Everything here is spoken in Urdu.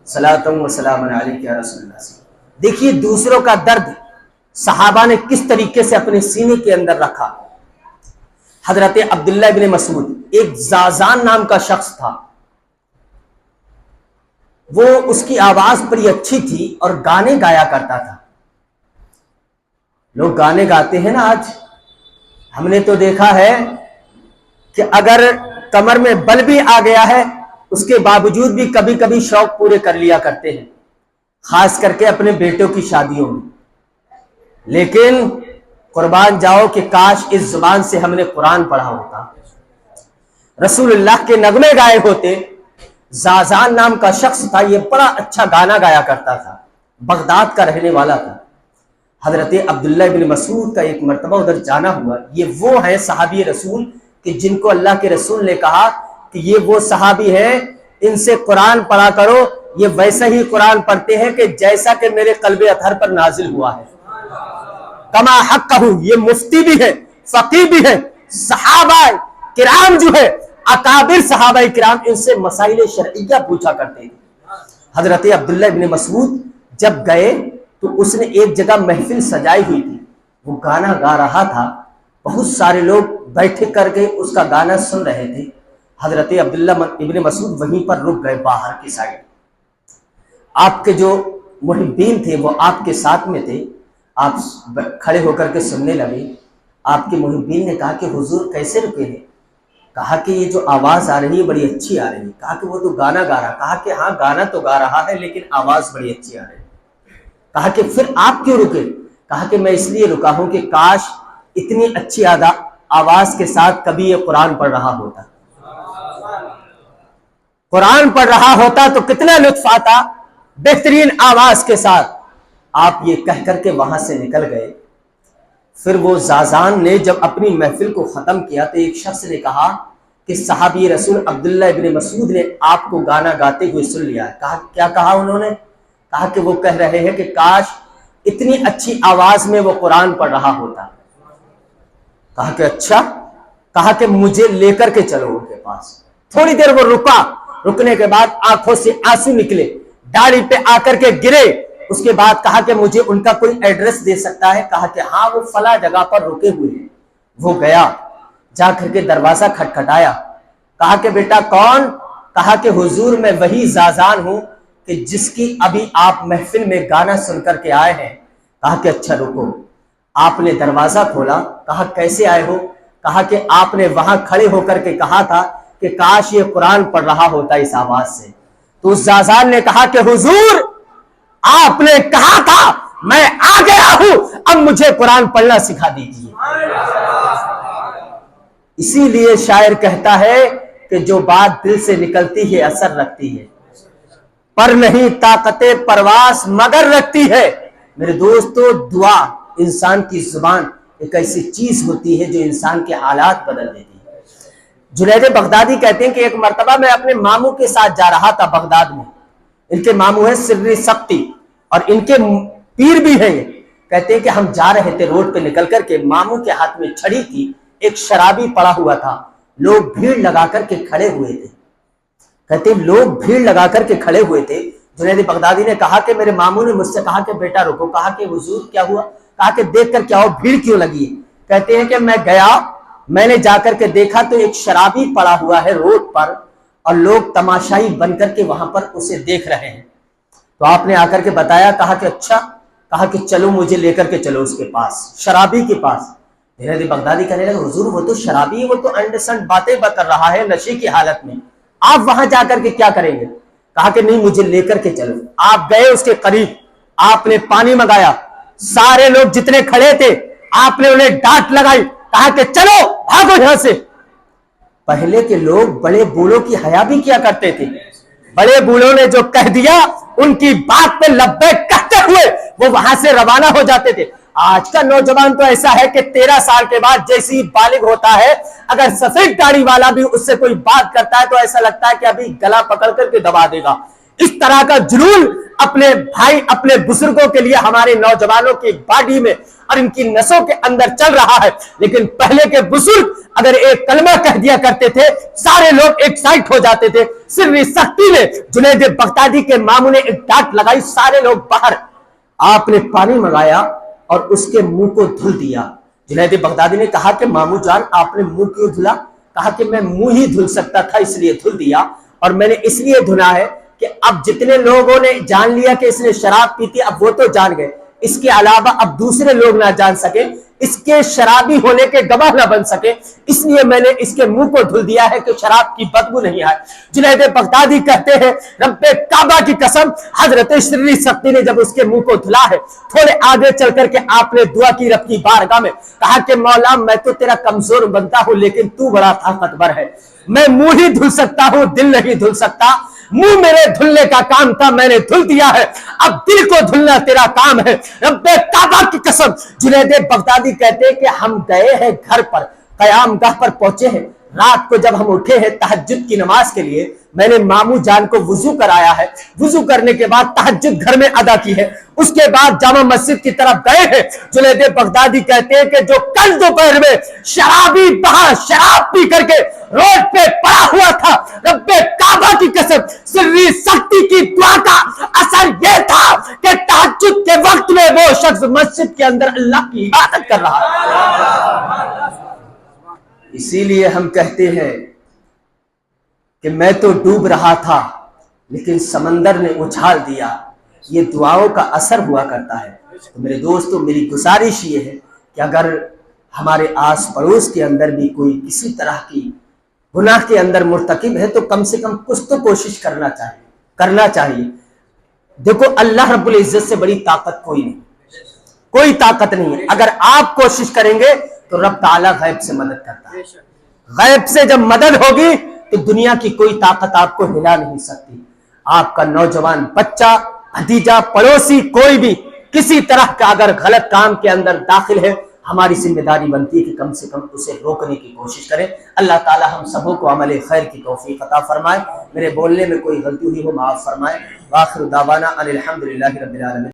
صلاۃ و سلام علیک یا رسول اللہ سے۔ دیکھیے دوسروں کا درد صحابہ نے کس طریقے سے اپنے سینے کے اندر رکھا۔ حضرت عبداللہ ابن مسعود، ایک زازان نام کا شخص تھا، وہ اس کی آواز بڑی اچھی تھی اور گانے گایا کرتا تھا۔ لوگ گانے گاتے ہیں نا آج، ہم نے تو دیکھا ہے کہ اگر کمر میں بل بھی آ گیا ہے اس کے باوجود بھی کبھی کبھی شوق پورے کر لیا کرتے ہیں، خاص کر کے اپنے بیٹوں کی شادیوں میں۔ لیکن قربان جاؤ کہ کاش اس زبان سے ہم نے قرآن پڑھا ہوتا، رسول اللہ کے نغمے گائے ہوتے۔ زازان نام کا شخص تھا، یہ بڑا اچھا گانا گایا کرتا تھا، بغداد کا رہنے والا تھا۔ حضرت عبداللہ ابن مسعود کا ایک مرتبہ ادھر جانا ہوا۔ یہ وہ ہیں صحابی رسول کہ جن کو اللہ کے رسول نے کہا کہ یہ وہ صحابی ہیں، ان سے قرآن پڑھا کرو، یہ ویسا ہی قرآن پڑھتے ہیں کہ جیسا کہ میرے قلب اطہر پر نازل ہوا ہے۔ کما حقہ، یہ مفتی بھی ہے، فقیہ بھی ہے، صحابہ کرام جو ہے اکابر صحابہ کرام ان سے مسائل شرعیہ پوچھا کرتے تھے۔ حضرت عبداللہ ابن مسعود جب گئے تو اس نے ایک جگہ محفل سجائی ہوئی تھی، وہ گانا گا رہا تھا، بہت سارے لوگ بیٹھے کر کے اس کا گانا سن رہے تھے۔ حضرت عبداللہ ابن مسعود وہیں پر رک گئے باہر کی سائڈ۔ آپ کے جو محبین تھے وہ آپ کے ساتھ میں تھے، آپ کھڑے ہو کر کے سننے لگے۔ آپ کے محبین نے کہا کہ حضور کیسے رکے ہیں؟ کہا کہ یہ جو آواز آ رہی ہے بڑی اچھی آ رہی ہے۔ کہا کہ وہ تو گانا گا رہا۔ کہا کہ ہاں گانا تو گا رہا ہے لیکن آواز بڑی اچھی آ رہی ہے۔ کہا کہ پھر آپ کیوں رکے؟ کہا کہ میں اس لیے رکا ہوں کہ کاش اتنی اچھی آواز کے ساتھ کبھی یہ قرآن پڑھ رہا ہوتا، قرآن پڑھ رہا ہوتا تو کتنا لطف آتا بہترین آواز کے ساتھ۔ آپ یہ کہہ کر کے وہاں سے نکل گئے۔ پھر وہ زازان نے جب اپنی محفل کو ختم کیا تو ایک شخص نے کہا کہ صحابی رسول عبداللہ ابن مسعود نے آپ کو گانا گاتے ہوئے سن لیا ہے۔ کہا کیا کہا انہوں نے؟ کہا کہ وہ کہہ رہے ہیں کہ کاش اتنی اچھی آواز میں وہ قرآن پڑھ رہا ہوتا۔ کہا کہ اچھا؟ کہا کہ مجھے لے کر کے چلو ان کے پاس۔ تھوڑی دیر وہ رکا، رکنے کے بعد آنکھوں سے آنسو نکلے، داڑھی پہ آ کر کے گرے۔ اس کے بعد کہا کہ مجھے ان کا کوئی ایڈریس دے سکتا ہے؟ کہا کہ ہاں وہ فلاں جگہ پر رکے ہوئے ہیں۔ وہ گیا، جا کر کے دروازہ کھٹکھٹایا۔ کہا کہ بیٹا کون؟ کہا کہ حضور میں وہی زازان ہوں کہ جس کی ابھی آپ محفل میں گانا سن کر کے آئے ہیں۔ کہا کہ اچھا رکو۔ آپ نے دروازہ کھولا۔ کہا کیسے آئے ہو؟ کہا کہ آپ نے وہاں کھڑے ہو کر کے کہا تھا کہ کاش یہ قرآن پڑھ رہا ہوتا اس آواز سے۔ تو اس زازان نے کہا کہ حضور آپ نے کہا تھا میں آ گیا ہوں، اب مجھے قرآن پڑھنا سکھا دیجیے۔ اسی لیے شاعر کہتا ہے کہ جو بات دل سے نکلتی ہے اثر رکھتی ہے، پر نہیں طاقت پرواز مگر رکھتی ہے۔ میرے دوستو دعا، انسان کی زبان ایک ایسی چیز ہوتی ہے جو انسان کے حالات بدل دیتی ہے۔ جنید بغدادی کہتے ہیں کہ ایک مرتبہ میں اپنے ماموں کے ساتھ جا رہا تھا بغداد میں۔ ان کے ماموں ہیں سری سختی اور ان کے پیر بھی ہیں۔ کہتے ہیں کہ ہم جا رہے تھے روڈ پہ نکل کر کے، ماموں کے ہاتھ میں چھڑی تھی، ایک شرابی پڑا ہوا تھا، لوگ بھیڑ لگا کر کے کھڑے ہوئے تھے۔ کہتے ہیں لوگ بھیڑ لگا کر کے کھڑے ہوئے تھے۔ جنید بغدادی نے کہا کہ میرے ماموں نے مجھ سے کہا کہ بیٹا رکو۔ کہا کہ حضور کیا ہوا؟ کہا کہ دیکھ کر کیا ہو، بھیڑ کیوں لگی ہے؟ کہتے ہیں کہ میں گیا، میں نے جا کر کے دیکھا تو ایک شرابی پڑا ہوا ہے روڈ پر اور لوگ تماشائی بن کر کے وہاں پر اسے دیکھ رہے ہیں۔ تو آپ نے آ کر کے بتایا۔ کہا کہ اچھا؟ کہا کہ چلو مجھے لے کر کے چلو اس کے پاس، شرابی کے پاس۔ جنید بغدادی کہنے لگا حضور وہ تو شرابی ہے، وہ تو انڈ سنڈ باتیں کر رہا ہے نشے کی حالت میں، آپ وہاں جا کر کے کیا کریں گے؟ کہا کہ نہیں مجھے لے کر کے چلو۔ آپ گئے اس کے قریب، آپ نے پانی منگایا، سارے لوگ جتنے کھڑے تھے آپ نے انہیں ڈانٹ لگائی، کہا کہ چلو بھاگو یہاں سے۔ پہلے کے لوگ بڑے بوڑھوں کی حیا بھی کیا کرتے تھے، بڑے بوڑھوں نے جو کہہ دیا ان کی بات پہ لبیک کہتے ہوئے وہ وہاں سے روانہ ہو جاتے تھے۔ آج کا نوجوان تو ایسا ہے کہ 13 سال کے بعد جیسی بالغ ہوتا ہے، اگر سفید داڑھی والا بھی اس سے کوئی بات کرتا ہے تو ایسا لگتا ہے کہ ابھی گلا پکڑ کر کے دبا دے گا۔ اس طرح کا جنون اپنے بھائی اپنے بزرگوں کے لیے ہمارے نوجوانوں کی باڈی میں اور ان کی نسوں کے اندر چل رہا ہے، لیکن پہلے کے بزرگ اگر ایک کلمہ کہہ دیا کرتے تھے سارے لوگ ایکسائٹ ہو جاتے تھے۔ سری سختی نے جنید بغدادی کے ماموں نے ایک ڈانٹ لگائی، سارے لوگ باہر، آپ نے پانی منگایا اور اس کے منہ کو دھل دیا۔ جنید بغدادی نے کہا کہ ماموں جان آپ نے منہ کیوں دھلا؟ کہا کہ میں منہ ہی دھل سکتا تھا اس لیے دھل دیا، اور میں نے اس لیے دھلا ہے کہ اب جتنے لوگوں نے جان لیا کہ اس نے شراب پی تھی اب وہ تو جان گئے، اس کے علاوہ اب دوسرے لوگ نہ جان سکے، اس کے شرابی ہونے کے گواہ نہ بن سکے، اس لیے میں نے اس کے منہ کو دھل دیا ہے کہ شراب کی بدبو نہیں آئے۔ جنید بغدادی کہتے ہیں رب کعبہ کی قسم حضرت سری سختی نے جب اس کے منہ کو دھلا ہے، تھوڑے آگے چل کر کے آپ نے دعا کی رب کی بارگاہ میں، کہا کہ مولا میں تو تیرا کمزور بنتا ہوں لیکن تو بڑا طاقتور ہے، میں منہ ہی دھل سکتا ہوں دل نہیں دھل سکتا، منہ میرے دھلنے کا کام تھا میں نے دھل دیا ہے، اب دل کو دھلنا تیرا کام ہے رب کعبہ کی قسم۔ جنید بغدادی کہتے ہیں کہ ہم گئے ہیں گھر پر، قیام گاہ پر پہنچے ہیں، رات کو جب ہم اٹھے ہیں تہجد کی نماز کے لیے، میں نے ماموں جان کو وضو کرایا ہے، وضو کرنے کے بعد تہجد گھر میں ادا کی ہے، اس کے بعد جامع مسجد کی طرف گئے ہیں۔ جنید بغدادی کہتے ہیں کہ جو کل دوپہر میں شرابی باہر شراب پی کر کے روڈ پہ پڑا ہوا تھا، رب کعبہ کی قسم سری سختی کی دعا کا اثر یہ تھا کہ تہجد کے وقت میں وہ شخص مسجد کے اندر اللہ کی عبادت کر رہا ہے۔ اسی لیے ہم کہتے ہیں کہ میں تو ڈوب رہا تھا لیکن سمندر نے اچھال دیا، یہ دعاؤں کا اثر ہوا کرتا ہے۔ تو میرے دوستو میری گزارش یہ ہے کہ اگر ہمارے آس پڑوس کے اندر بھی کوئی کسی طرح کی گناہ کے اندر مرتکب ہے تو کم سے کم کچھ تو کوشش کرنا چاہیے۔ دیکھو اللہ رب العزت سے بڑی طاقت کوئی طاقت نہیں ہے، اگر آپ کوشش کریں گے تو رب تعالیٰ غیب سے مدد کرتا ہے، غیب سے جب مدد ہوگی تو دنیا کی کوئی طاقت آپ کو ہلا نہیں سکتی۔ آپ کا نوجوان بچہ بھتیجا پڑوسی کوئی بھی کسی طرح کا اگر غلط کام کے اندر داخل ہے، ہماری ذمہ داری بنتی ہے کہ کم سے کم اسے روکنے کی کوشش کریں۔ اللہ تعالی ہم سبوں کو عمل خیر کی توفیق عطا فرمائے، میرے بولنے میں کوئی غلطی ہوئی ہو معاف فرمائے۔ وآخر دعوانا ان الحمدللہ رب العالمین۔